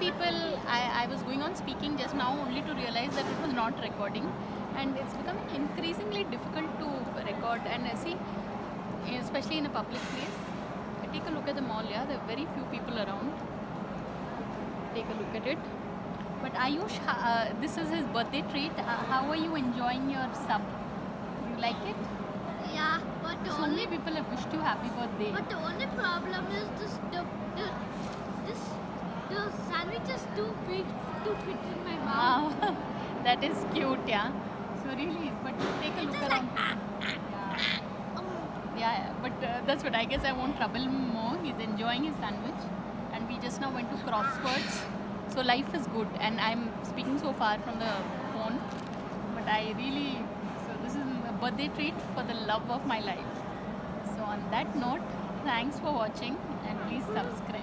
people, I was going on speaking just now only to realize that it was not recording, and it's becoming increasingly difficult to record. And see, especially in a public place, take a look at the mall. Yeah, there are very few people around. Take a look at it. But Ayush, this is his birthday treat. How are you enjoying your sub? You like it? Yeah, but So many people have wished you happy birthday. the only problem is the sandwich is too big to fit in my mouth. Wow, that is cute, yeah. So really, but take a It look is around. Oh, Yeah, but that's what I guess I won't trouble him more. He's enjoying his sandwich, and we just now went to crosswords. So life is good, and I'm speaking so far from the phone, but I really, so this is a birthday treat for the love of my life. So on that note, thanks for watching, and please subscribe.